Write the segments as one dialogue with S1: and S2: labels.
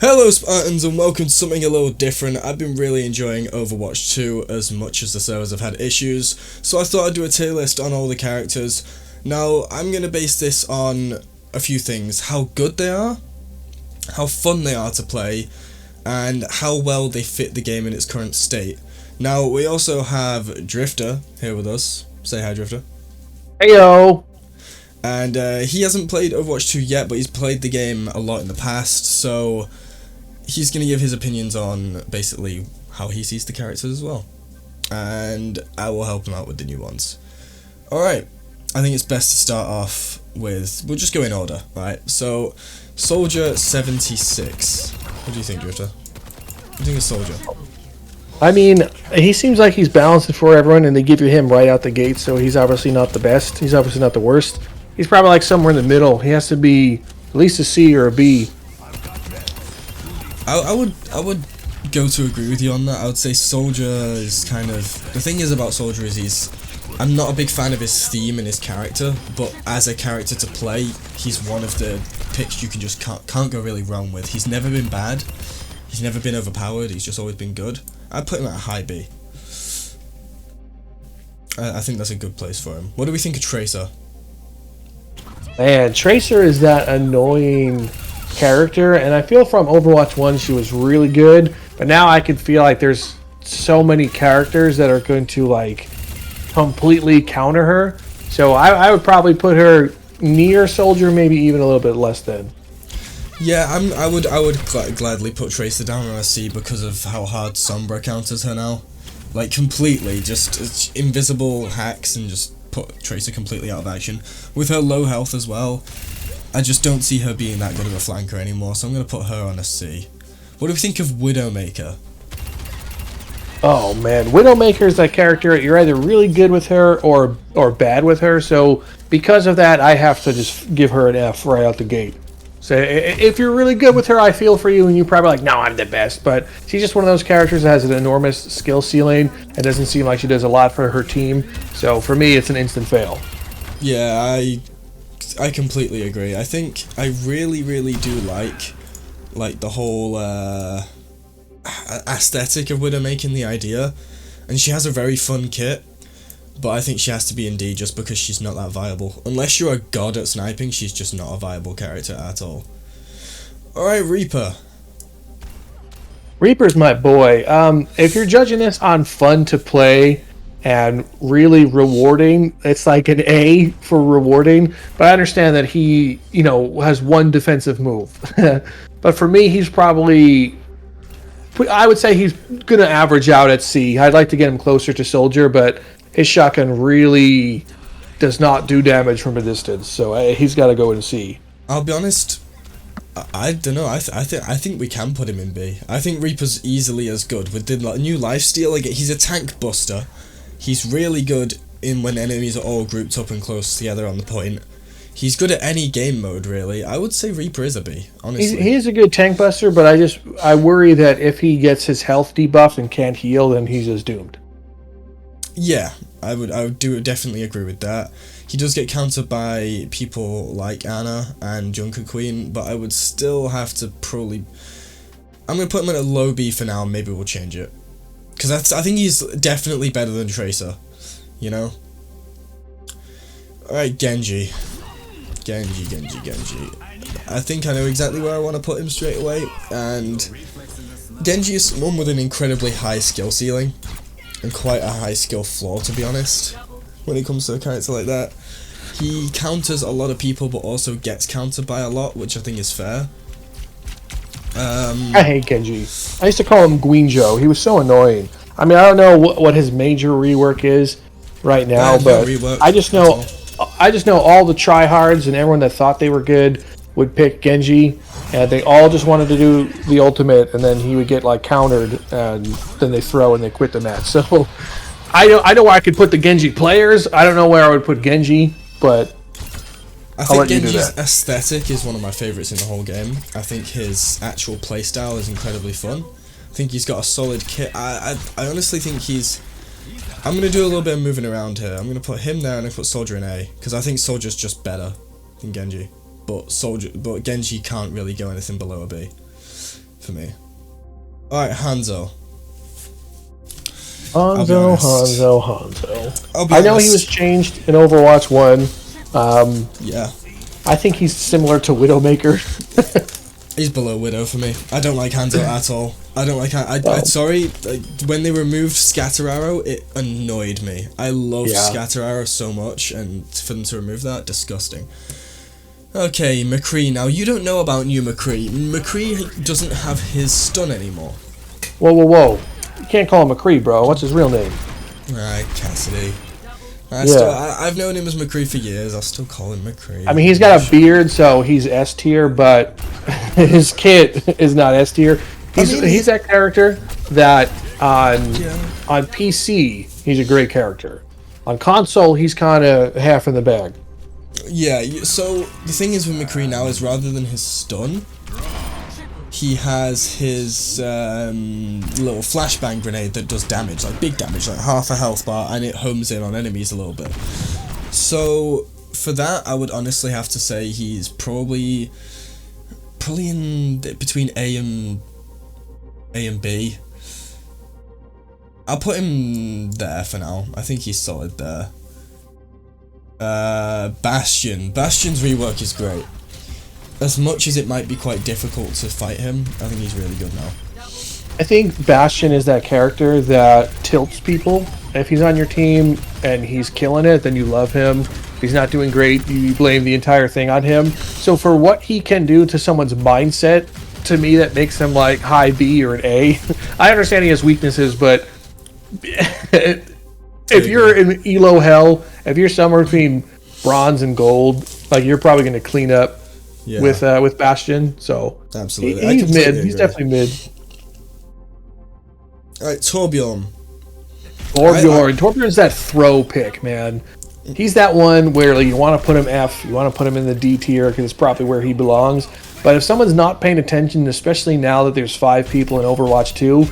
S1: Hello Spartans and welcome to something a little different. I've been really enjoying Overwatch 2 as much as the servers have had issues, so I thought I'd do a tier list on all the characters. Now, I'm going to base this on a few things: how good they are, how fun they are to play, and how well they fit the game in its current state. Now, we also have Drifter here with us. Say hi, Drifter.
S2: Heyo!
S1: And he hasn't played Overwatch 2 yet, but he's played the game a lot in the past, so he's going to give his opinions on basically how he sees the characters as well. And I will help him out with the new ones. Alright, I think it's best to start off with, we'll just go in order, right? So, Soldier 76. What do you think, Drifter? What do you think of Soldier?
S2: I mean, he seems like he's balanced it for everyone, and they give you him right out the gate, so he's obviously not the best. He's obviously not the worst. He's probably like somewhere in the middle. He has to be at least a C or a B.
S1: I would go to agree with you on that. I would say Soldier is kind of... The thing is about Soldier is I'm not a big fan of his theme and his character, but as a character to play, he's one of the picks you can just can't go really wrong with. He's never been bad. He's never been overpowered. He's just always been good. I'd put him at a high B. I think that's a good place for him. What do we think of Tracer?
S2: Man, Tracer is that annoying character, and I feel from Overwatch 1 she was really good, but now I can feel like there's so many characters that are going to like completely counter her. So I would probably put her near Soldier, maybe even a little bit less than.
S1: Yeah, I would gladly put Tracer down on a C because of how hard Sombra counters her now. Like, completely, just invisible hacks and just put Tracer completely out of action. With her low health as well, I just don't see her being that good of a flanker anymore, so I'm going to put her on a C. What do we think of Widowmaker?
S2: Oh man, Widowmaker is that character, you're either really good with her or bad with her, so because of that, I have to just give her an F right out the gate. So if you're really good with her, I feel for you, and you're probably like, no, I'm the best. But she's just one of those characters that has an enormous skill ceiling and doesn't seem like she does a lot for her team. So for me, it's an instant fail.
S1: Yeah, I completely agree. I think I really do like the whole aesthetic of Widowmaker, the idea. And she has a very fun kit. But I think she has to be in D just because she's not that viable. Unless you're a god at sniping, she's just not a viable character at all. Alright, Reaper.
S2: Reaper's my boy. If you're judging this on fun to play and really rewarding, it's like an A for rewarding. But I understand that he, has one defensive move. But for me, he's probably... I would say he's going to average out at C. I'd like to get him closer to Soldier, but... his shotgun really does not do damage from a distance, so he's got to go in C.
S1: I'll be honest, I don't know. I think we can put him in B. I think Reaper's easily as good with the new lifesteal. Like, he's a tank buster. He's really good in when enemies are all grouped up and close together on the point. He's good at any game mode, really. I would say Reaper is a B, honestly.
S2: He is a good tank buster, but I worry that if he gets his health debuffed and can't heal, then he's just doomed.
S1: Yeah, I would definitely agree with that. He does get countered by people like Ana and Junkrat Queen, but I would still have to probably... I'm going to put him at a low B for now, and maybe we'll change it. Because I think he's definitely better than Tracer, Alright, Genji. Genji. I think I know exactly where I want to put him straight away, and Genji is someone with an incredibly high skill ceiling. And quite a high skill floor, to be honest, when it comes to a character like that. He counters a lot of people, but also gets countered by a lot, which I think is fair.
S2: I hate Genji. I used to call him Guinjo. He was so annoying. I mean, I don't know what his major rework is right now, but I just know all the tryhards and everyone that thought they were good would pick Genji, and they all just wanted to do the ultimate, and then he would get like countered, and then they throw and they quit the match. So I know where I could put the Genji players. I don't know where I would put Genji, but
S1: I think Genji's aesthetic is one of my favorites in the whole game. I think his actual playstyle is incredibly fun. I think he's got a solid kit. I honestly think he's... I'm going to do a little bit of moving around here. I'm going to put him there and I put Soldier in A, because I think Soldier's just better than Genji. But Genji can't really go anything below a B. for me. Alright, Hanzo.
S2: Hanzo. I know he was changed in Overwatch 1.
S1: Yeah.
S2: I think he's similar to Widowmaker.
S1: He's below Widow for me. I don't like Hanzo at all. I don't like... sorry, when they removed Scatter Arrow, it annoyed me. I love Scatter Arrow so much, and for them to remove that, disgusting. Okay, McCree. Now, you don't know about new McCree. McCree doesn't have his stun anymore.
S2: Whoa. You can't call him McCree, bro. What's his real name?
S1: Right, Cassidy. I've known him as McCree for years. I'll still call him McCree.
S2: I mean, he's got a beard, so he's S tier, but his kit is not S tier. He's that character that on PC, he's a great character. On console, he's kind of half in the bag.
S1: Yeah, so the thing is with McCree now is rather than his stun, he has his little flashbang grenade that does damage, like big damage, like half a health bar, and it homes in on enemies a little bit. So for that, I would honestly have to say he's probably in between A and B. I'll put him there for now. I think he's solid there. Bastion. Bastion's rework is great. As much as it might be quite difficult to fight him, I think he's really good now.
S2: I think Bastion is that character that tilts people. If he's on your team and he's killing it, then you love him. If he's not doing great, you blame the entire thing on him. So for what he can do to someone's mindset, to me that makes him like high B or an A. I understand he has weaknesses, but if you're in Elo hell, if you're somewhere between bronze and gold, like you're probably going to clean up with Bastion. So
S1: absolutely,
S2: he's mid. He's definitely mid.
S1: All right, Torbjorn.
S2: Torbjorn's that throw pick, man. He's that one where like, you want to put him F, you want to put him in the D tier because it's probably where he belongs. But if someone's not paying attention, especially now that there's 5 people in Overwatch 2,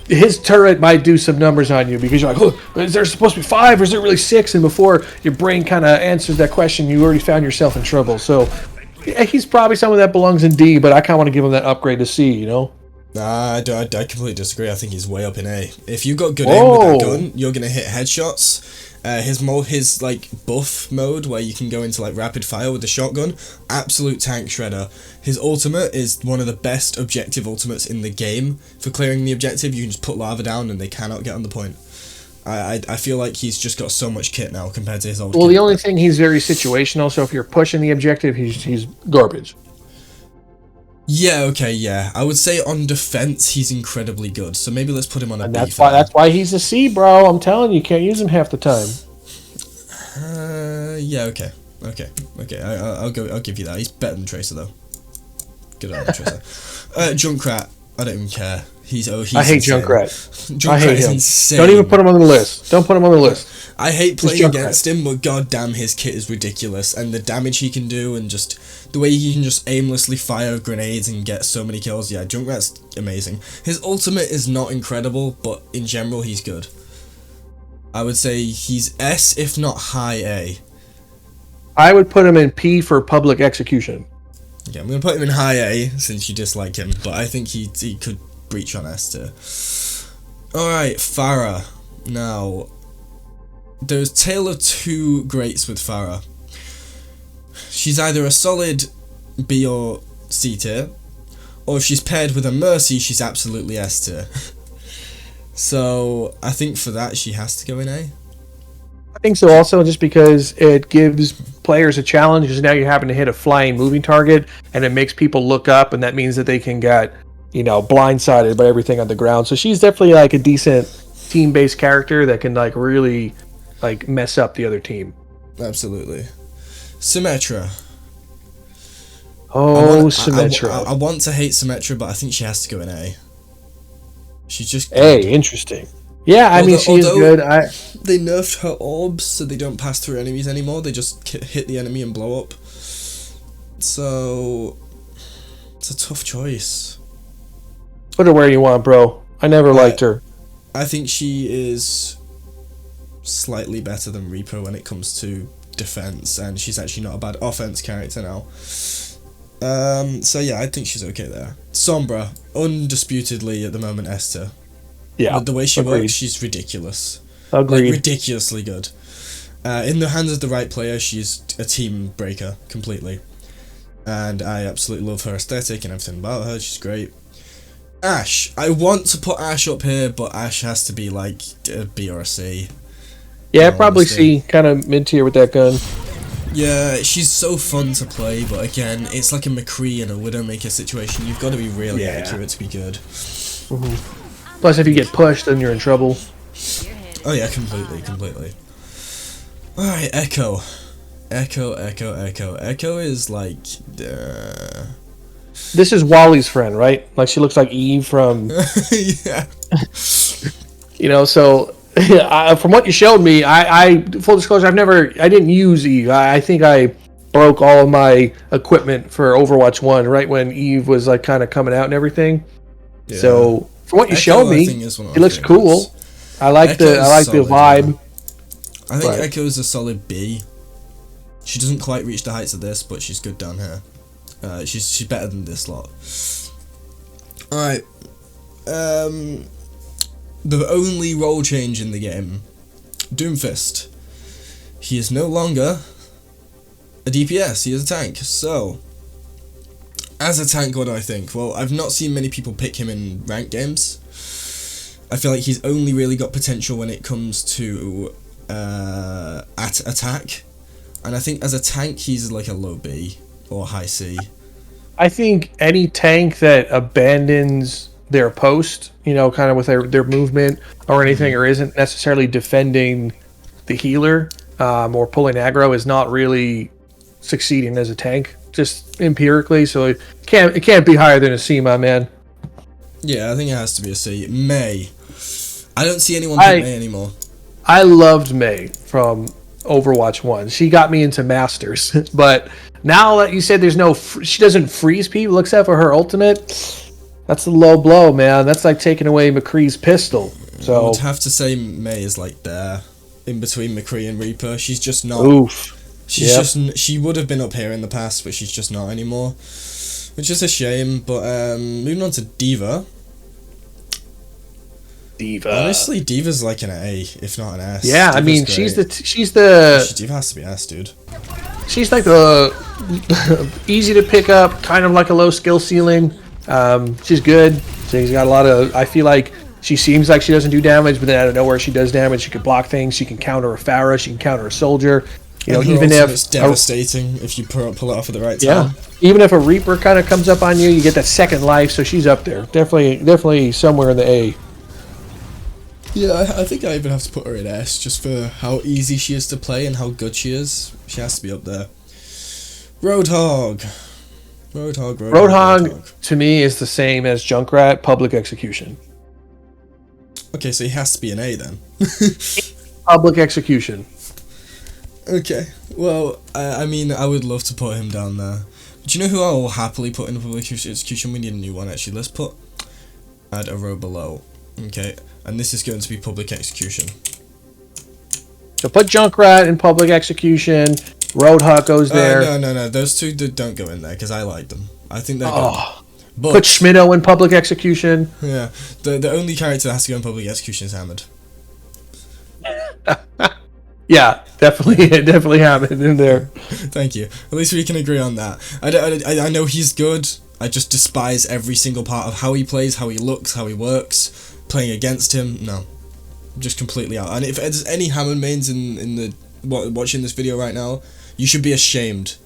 S2: his turret might do some numbers on you because you're like, oh, is there supposed to be 5 or is there really 6? And before your brain kind of answers that question, you already found yourself in trouble. So he's probably someone that belongs in D, but I kind of want to give him that upgrade to C, you know?
S1: Nah, I completely disagree. I think he's way up in A. If you got good aim with that gun, you're gonna hit headshots. His like buff mode where you can go into like rapid fire with the shotgun, absolute tank shredder. His ultimate is one of the best objective ultimates in the game. For clearing the objective, you can just put lava down and they cannot get on the point. I feel like he's just got so much kit now compared to his old kit.
S2: The only thing, he's very situational, so if you're pushing the objective, he's garbage.
S1: Yeah, okay, yeah. I would say on defense, he's incredibly good. So maybe let's put him on a B.
S2: That's why he's a C, bro. I'm telling you, you can't use him half the time.
S1: Yeah, okay. I'll give you that. He's better than Tracer though. Good on Tracer. Junkrat. I don't even care. I hate
S2: insane. Junkrat.
S1: Junkrat
S2: I hate
S1: is
S2: him.
S1: insane.
S2: Don't even put him on the list. Don't put him on the list.
S1: I hate playing against him, but goddamn, his kit is ridiculous, and the damage he can do, and just the way he can just aimlessly fire grenades and get so many kills. Yeah, Junkrat's amazing. His ultimate is not incredible, but in general, he's good. I would say he's S, if not high A.
S2: I would put him in P for public execution.
S1: Yeah, I'm gonna put him in high A since you dislike him, but I think he could breach on S tier. Alright, Pharah. Now, there's tale of two greats with Pharah. She's either a solid B or C tier, or if she's paired with a Mercy, she's absolutely S tier. So, I think for that, she has to go in A.
S2: I think so also, just because it gives players a challenge, because now you happen to hit a flying moving target, and it makes people look up, and that means that they can get, blindsided by everything on the ground. So she's definitely like a decent team-based character that can really mess up the other team.
S1: Absolutely. Symmetra.
S2: Symmetra.
S1: I want to hate Symmetra, but I think she has to go in A. She's just good.
S2: A, interesting. Yeah, I mean, she is good.
S1: They nerfed her orbs, so they don't pass through enemies anymore. They just hit the enemy and blow up. So, it's a tough choice.
S2: Put her where you want, bro. I never liked her.
S1: I think she is slightly better than Reaper when it comes to defense, and she's actually not a bad offense character now. So yeah, I think she's okay there. Sombra, undisputedly at the moment Esther.
S2: Yeah.
S1: With the way she
S2: agreed.
S1: works, she's ridiculous.
S2: Agreed.
S1: Like, ridiculously good. In the hands of the right player, she's a team breaker completely. And I absolutely love her aesthetic and everything about her. She's great. Ashe. I want to put Ashe up here, but Ashe has to be like a B or a C.
S2: Yeah, probably C, kind of mid-tier with that gun.
S1: Yeah, she's so fun to play, but again, it's like a McCree and a Widowmaker situation. You've got to be really accurate to be good.
S2: Mm-hmm. Plus, if you get pushed, then you're in trouble.
S1: Oh yeah, completely. Alright, Echo. Echo is like...
S2: This is Wally's friend, right? Like, she looks like Eve from...
S1: yeah.
S2: You know, so... from what you showed me, I full disclosure, I didn't use Eve. I think I broke all of my equipment for Overwatch 1 right when Eve was like kind of coming out and everything. Yeah. So from what you showed me, it looks cool. I like the vibe.
S1: I think Echo is a solid B. She doesn't quite reach the heights of this, but she's good down here. She's better than this lot. All right. The only role change in the game, Doomfist. He is no longer a DPS, he is a tank. So, as a tank, what do I think? Well, I've not seen many people pick him in ranked games. I feel like he's only really got potential when it comes to attack. And I think as a tank, he's like a low B or high C.
S2: I think any tank that abandons their post, you know, kind of with their movement or anything, or isn't necessarily defending the healer or pulling aggro, is not really succeeding as a tank, just empirically. So it can't be higher than a C, my man.
S1: Yeah, I think it has to be a C. May. I don't see anyone pick May anymore.
S2: I loved May from Overwatch 1. She got me into Masters. But now that you said she doesn't freeze people except for her ultimate, that's a low blow, man. That's like taking away McCree's pistol. So I would
S1: have to say May is like there, in between McCree and Reaper. She's just not.
S2: Oof.
S1: She would have been up here in the past, but she's just not anymore, which is a shame. But moving on to D.Va. Honestly, D.Va's like an A, if not an S.
S2: Yeah,
S1: D.Va's
S2: I mean,
S1: great.
S2: she's the
S1: D.Va has to be S, dude.
S2: She's like the easy to pick up, kind of like a low skill ceiling. She's good. She's got a lot of. I feel like she seems like she doesn't do damage, but then out of nowhere she does damage. She can block things. She can counter a Pharah. She can counter a soldier. You know, even if
S1: it's devastating if you pull it off at the right time.
S2: Yeah, even if a Reaper kind of comes up on you, you get that second life. So she's up there, definitely somewhere in the A.
S1: Yeah, I think I even have to put her in S just for how easy she is to play and how good she is. She has to be up there. Roadhog,
S2: to me is the same as Junkrat, public execution.
S1: Okay, so he has to be an A then.
S2: Public execution.
S1: Okay, well, I mean, I would love to put him down there. Do you know who I will happily put in public execution? We need a new one, actually. Let's add a row below. Okay, and this is going to be public execution.
S2: So put Junkrat in public execution. Roadhog goes there.
S1: No. Those two don't go in there because I like them. I think they're good. But
S2: put Schmitto in public execution.
S1: Yeah, the only character that has to go in public execution is Hamid.
S2: Yeah, definitely Hamid in there.
S1: Thank you. At least we can agree on that. I know he's good. I just despise every single part of how he plays, how he looks, how he works. Playing against him, no. Just completely out. And if there's any Hammond mains in the watching this video right now, you should be ashamed.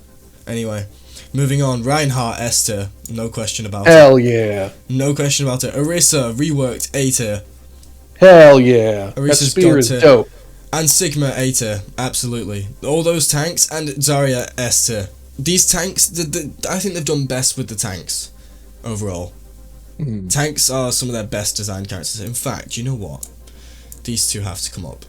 S1: Anyway, moving on. Reinhardt, S tier. No question about it.
S2: Hell yeah.
S1: No question about it. Orisa, reworked, A tier.
S2: Hell yeah.
S1: Orisa's
S2: that spear is
S1: tier.
S2: dope.
S1: And Sigma, A tier. Absolutely. All those tanks, and Zarya, S tier. These tanks, I think they've done best with the tanks overall. Tanks are some of their best designed characters. In fact, you know what? These two have to come up.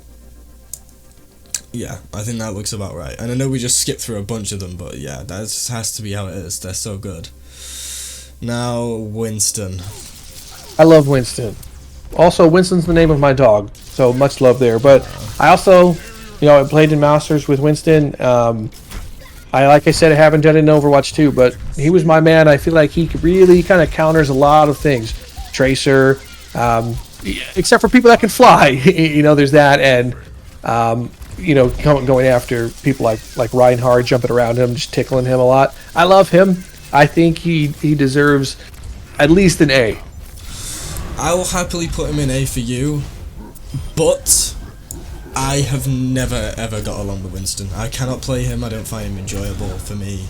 S1: Yeah, I think that looks about right. And I know we just skipped through a bunch of them, but yeah, that just has to be how it is. They're so good. Now, Winston.
S2: I love Winston. Also, Winston's the name of my dog, so much love there. But I also, I played in Masters with Winston. Like I said, I haven't done it in Overwatch 2, but he was my man. I feel like he really kind of counters a lot of things. Tracer, except for people that can fly. There's that, and going after people like Reinhardt, jumping around him, just tickling him a lot. I love him. I think he deserves at least an A.
S1: I will happily put him in A for you, but I have never ever got along with Winston. I cannot play him. I don't find him enjoyable. For me,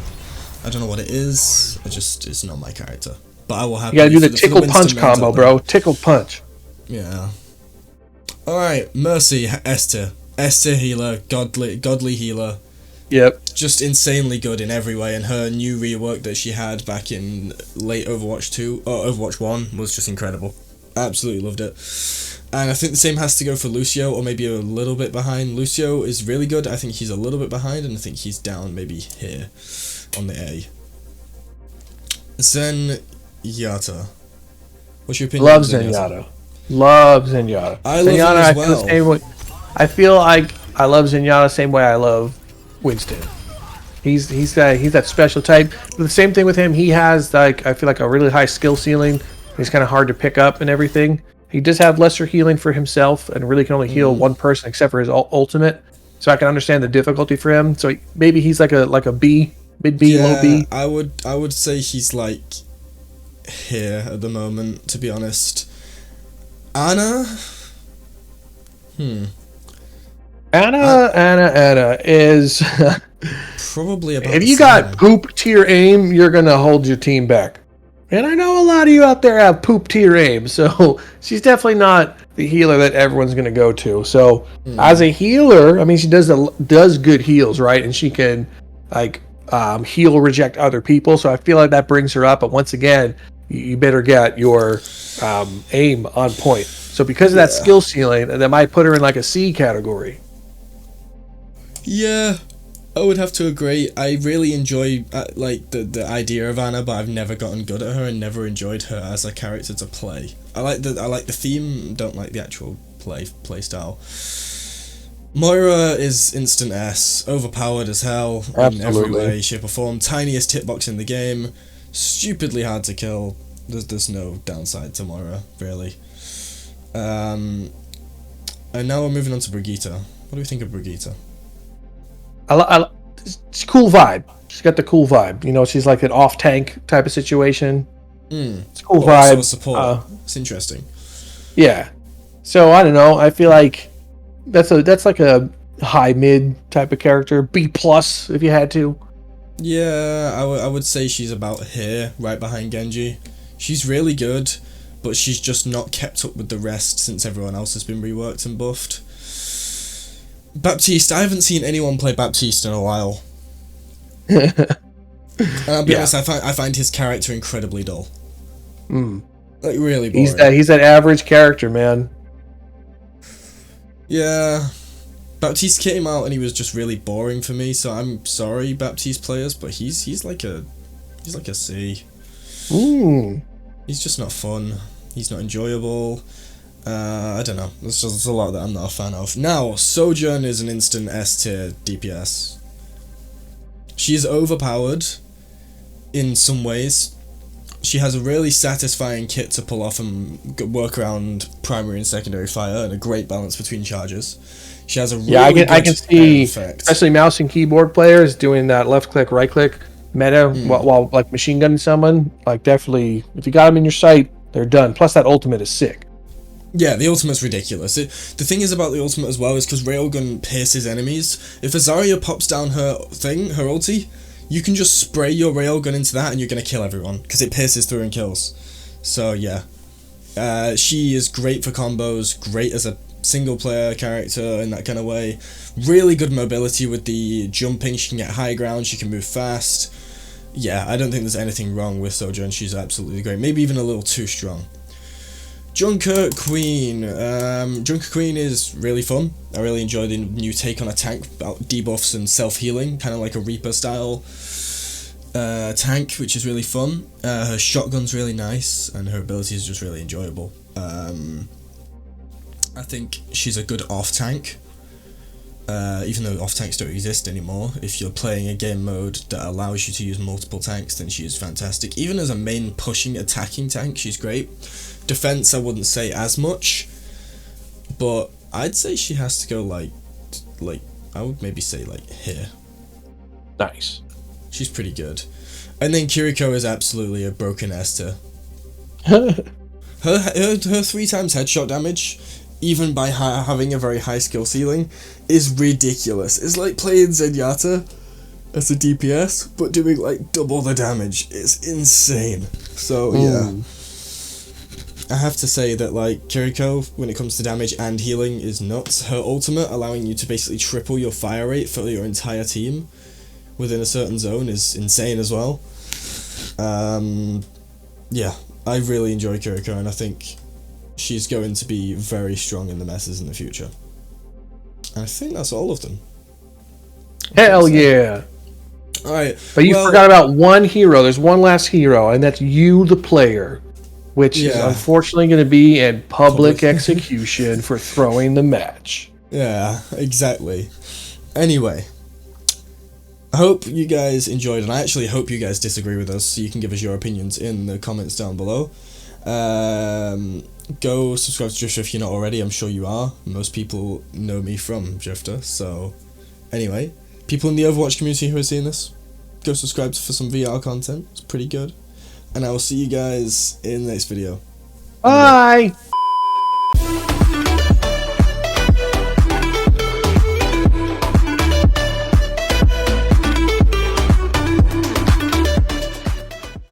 S1: I don't know what it is. It's not my character. But I will happily.
S2: You gotta do the tickle punch combo, bro. Tickle punch.
S1: Yeah. All right, Mercy, S tier healer, godly healer.
S2: Yep.
S1: Just insanely good in every way, and her new rework that she had back in late Overwatch 2 or Overwatch 1 was just incredible. Absolutely loved it. And I think the same has to go for Lucio, or maybe a little bit behind. Lucio is really good. I think he's a little bit behind, and I think he's down maybe here on the A. Zenyatta. What's your opinion?
S2: Love Zenyatta. Love Zenyatta.
S1: I love him as well.
S2: I feel the same way. I feel like I love Zenyatta the same way I love Winston. He's that special type. But the same thing with him. He has I feel like a really high skill ceiling. He's kind of hard to pick up and everything. He does have lesser healing for himself and really can only heal one person except for his ultimate. So I can understand the difficulty for him. So maybe he's like a B, mid B, low B.
S1: I would say he's like here at the moment, to be honest. Anna?
S2: Anna is
S1: probably about
S2: if you got poop tier aim, you're gonna hold your team back. And I know a lot of you out there have poop tier aim, so she's definitely not the healer that everyone's going to go to. So as a healer, I mean, she does good heals, right? And she can heal reject other people. So I feel like that brings her up. But once again, you better get your aim on point. So because of that skill ceiling, that might put her in like a C category.
S1: Yeah. I would have to agree. I really enjoy the idea of Anna, but I've never gotten good at her and never enjoyed her as a character to play. I like the theme, don't like the actual play style. Moira is instant S, overpowered as hell. Absolutely. In every way, shape or form. Tiniest hitbox in the game, stupidly hard to kill. There's no downside to Moira, really. And now we're moving on to Brigitte. What do we think of Brigitte?
S2: It's a cool vibe. She's got the cool vibe. She's like an off-tank type of situation. It's a cool vibe.
S1: Also support. It's interesting.
S2: Yeah. So, I don't know. I feel like that's like a high-mid type of character. B+ if you had to.
S1: Yeah, I would say she's about here, right behind Genji. She's really good, but she's just not kept up with the rest since everyone else has been reworked and buffed. Baptiste, I haven't seen anyone play Baptiste in a while. And I'll be honest, I find his character incredibly dull. Like, really boring.
S2: He's that average character, man.
S1: Yeah. Baptiste came out and he was just really boring for me, so I'm sorry, Baptiste players, but he's like a C. He's just not fun. He's not enjoyable. I don't know. There's a lot that I'm not a fan of. Now, Sojourn is an instant S tier DPS. She's overpowered in some ways. She has a really satisfying kit to pull off and work around primary and secondary fire, and a great balance between charges. She has a really good
S2: I can see,
S1: effect.
S2: Especially mouse and keyboard players doing that left click, right click meta while like machine gunning someone. Like, definitely, if you got them in your sight, they're done. Plus, that ultimate is sick.
S1: Yeah, the ultimate's ridiculous. The thing is about the ultimate as well is because railgun pierces enemies. If a Zarya pops down her ulti, you can just spray your railgun into that and you're going to kill everyone because it pierces through and kills. So yeah, she is great for combos, great as a single player character in that kind of way. Really good mobility with the jumping, she can get high ground, she can move fast. Yeah, I don't think there's anything wrong with Sojourn, she's absolutely great, maybe even a little too strong. Junkrat Queen. Junkrat Queen is really fun. I really enjoy the new take on a tank about debuffs and self-healing, kind of like a Reaper style tank, which is really fun. Her shotgun's really nice, and her ability is just really enjoyable. I think she's a good off-tank. even though off tanks don't exist anymore, if you're playing a game mode that allows you to use multiple tanks, then she is fantastic. Even as a main pushing attacking tank, she's great. Defense, I wouldn't say as much, but I'd say she has to go like I would maybe say like here.
S2: Nice.
S1: She's pretty good. And then Kiriko is absolutely a broken Esther. her 3 times headshot damage, even by having a very high skill ceiling, is ridiculous. It's like playing Zenyatta as a DPS, but doing like double the damage. It's insane. So yeah, I have to say that like Kiriko, when it comes to damage and healing, is nuts. Her ultimate, allowing you to basically triple your fire rate for your entire team within a certain zone, is insane as well. Yeah, I really enjoy Kiriko, and I think she's going to be very strong in the messes in the future. And I think that's all of them.
S2: Hell yeah.
S1: Alright.
S2: But you forgot about one hero. There's one last hero, and that's you, the player, which is unfortunately going to be in public execution for throwing the match.
S1: Yeah, exactly. Anyway, I hope you guys enjoyed, and I actually hope you guys disagree with us, so you can give us your opinions in the comments down below. Go subscribe to Drifter if you're not already. I'm sure you are. Most people know me from Drifter. So anyway, people in the Overwatch community who are seeing this, go subscribe for some VR content. It's pretty good. And I will see you guys in the next video.
S2: Bye!